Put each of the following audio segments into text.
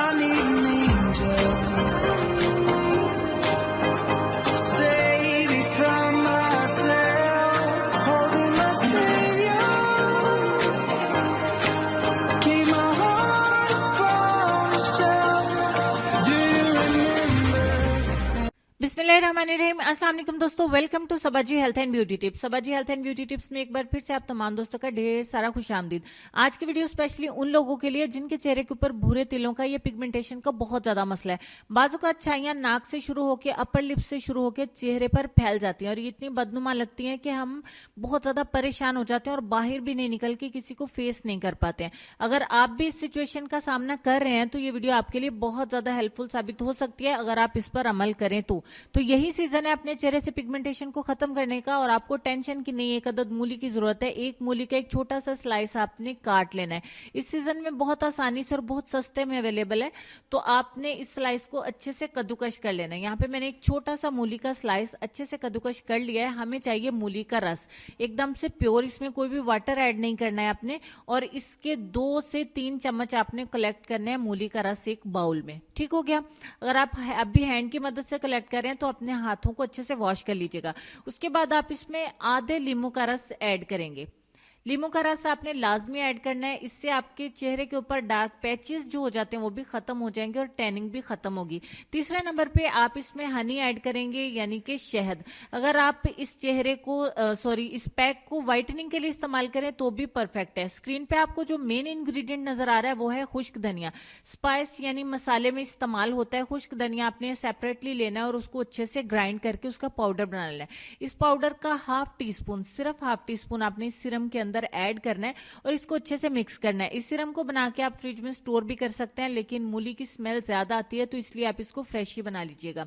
I need an angel to save me from myself. Holding my savior, keep my heart upon the shelf. Do you remember? बिस्मिल्लाहिर्रहमानिर्रहीम। अस्सलाम वालेकुम दोस्तों, welcome to Sabaji health and beauty tips. Sabaji health and beauty tips में एक बार फिर से आप तमाम दोस्तों का ढेर सारा खुशामदीद। आज की वीडियो स्पेशली उन लोगों के लिए जिनके चेहरे के ऊपर भूरे तिलों का या पिगमेंटेशन का बहुत ज्यादा मसला है। बाजू का छाइयां नाक से शुरू होकर अपर लिप से शुरू होकर चेहरे पर फैल जाती हैं और ये इतनी बदनुमा लगती हैं कि हम बहुत ज्यादा परेशान हो जाते हैं और बाहर भी नहीं निकल के किसी को फेस नहीं कर पाते हैं। अगर आप भी इस सिचुएशन का सामना कर रहे हैं तो ये वीडियो आपके लिए बहुत ज्यादा हेल्पफुल साबित हो सकती है अगर आप इस पर अमल करें तो यही सीजन है अपने चेहरे से पिगमेंटेशन को खत्म करने का। और आपको टेंशन की नहीं, एक अदद मूली की जरूरत है। एक मूली का एक छोटा सा स्लाइस आपने काट लेना है। इस सीजन में बहुत आसानी से और बहुत सस्ते में अवेलेबल है, तो आपने इस स्लाइस को अच्छे से कद्दूकश कर लेना है। यहाँ पे मैंने एक छोटा सा मूली का स्लाइस अच्छे से कद्दूकश कर लिया है। हमें चाहिए मूली का रस, एकदम से प्योर, इसमें कोई भी वाटर ऐड नहीं करना है आपने। और इसके 2 से 3 चम्मच आपने कलेक्ट करने हैं मूली का रस एक बाउल में। ठीक हो गया। अगर आप अभी हैंड की मदद से कलेक्ट कर रहे हैं तो अपने हाथों को अच्छे से वॉश कर लीजिएगा। उसके बाद आप इसमें आधे नींबू का रस ऐड करेंगे। नींबू का रस आपने लाजमी ऐड करना है। इससे आपके चेहरे के ऊपर डार्क पैचेस जो हो जाते हैं वो भी खत्म हो जाएंगे और टैनिंग भी खत्म होगी। तीसरे नंबर पे आप इसमें हनी ऐड करेंगे, यानी कि शहद। अगर आप इस चेहरे को इस पैक को व्हाइटनिंग के लिए इस्तेमाल करें तो भी परफेक्ट है। स्क्रीन पे आपको जो मेन इंग्रेडिएंट नजर आ रहा है वो है खुश्क धनिया। स्पाइस यानी मसाले में इस्तेमाल होता है खुश्क धनिया। आपने सेपरेटली लेना है और उसको अच्छे से ग्राइंड करके उसका पाउडर बना लेना है। इस पाउडर का हाफ टी स्पून, सिर्फ हाफ टी स्पून आपने इस सिरम के अंदर ऐड करना है और इसको अच्छे से मिक्स करना है। इस सिरम को बना के आप फ्रिज में स्टोर भी कर सकते हैं, लेकिन मूली की स्मेल ज्यादा आती है तो इसलिए आप इसको फ्रेश ही बना लीजिएगा।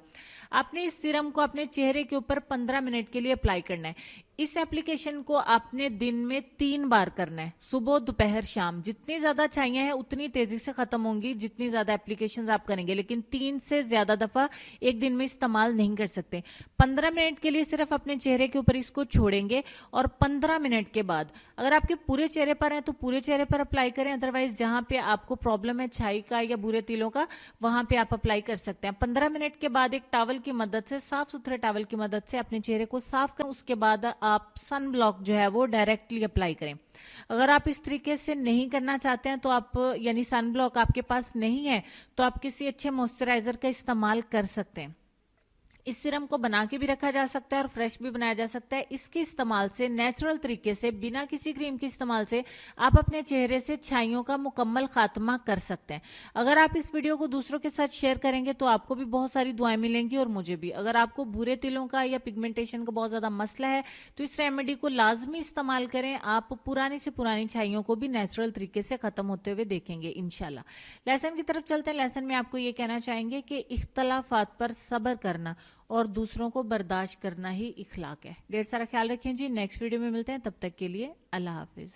आपने इस सिरम को अपने चेहरे के ऊपर 15 मिनट के लिए अप्लाई करना है। इस एप्लीकेशन को आपने दिन में 3 बार करना है, सुबह दोपहर शाम। जितनी ज्यादा छाइयां हैं उतनी तेजी से खत्म होंगी जितनी ज्यादा एप्लीकेशंस आप करेंगे, लेकिन 3 से ज्यादा दफा एक दिन में इस्तेमाल नहीं कर सकते। 15 मिनट के लिए सिर्फ अपने चेहरे के ऊपर इसको छोड़ेंगे और 15 मिनट के बाद अगर आपके पूरे चेहरे पर है तो पूरे चेहरे पर अप्लाई करें, अदरवाइज जहां पे आपको प्रॉब्लम है छाई का या बुरे तिलों का वहां पे आप अप्लाई कर सकते हैं। 15 मिनट के बाद एक टॉवल की मदद से, साफ सुथरे टॉवल की मदद से अपने चेहरे को साफ करें। उसके बाद आप सन ब्लॉक जो है वो डायरेक्टली अप्लाई करें। अगर आप इस तरीके से नहीं करना चाहते हैं तो आप, यानी सन ब्लॉक आपके पास नहीं है, तो आप किसी अच्छे मॉइस्चराइजर का इस्तेमाल कर सकते हैं। इस सिरम को बना के भी रखा जा सकता है और फ्रेश भी बनाया जा सकता है। इसके इस्तेमाल से, नेचुरल तरीके से, बिना किसी क्रीम के इस्तेमाल से आप अपने चेहरे से छाइयों का मुकम्मल खात्मा कर सकते हैं। अगर आप इस वीडियो को दूसरों के साथ शेयर करेंगे तो आपको भी बहुत सारी दुआएं मिलेंगी और मुझे भी। अगर आपको भूरे तिलों का या पिगमेंटेशन का बहुत ज्यादा मसला है तो इस रेमेडी को लाजमी इस्तेमाल करें। आप पुरानी से पुरानी छाइयों को भी नेचुरल तरीके से खत्म होते हुए देखेंगे इंशाल्लाह। लेसन की तरफ चलते हैं। लेसन में आपको ये कहना चाहेंगे कि इख्तलाफात पर सब्र करना और दूसरों को बर्दाश्त करना ही इखलाक है। ढेर सारा ख्याल रखें जी। नेक्स्ट वीडियो में मिलते हैं, तब तक के लिए अल्लाह हाफिज।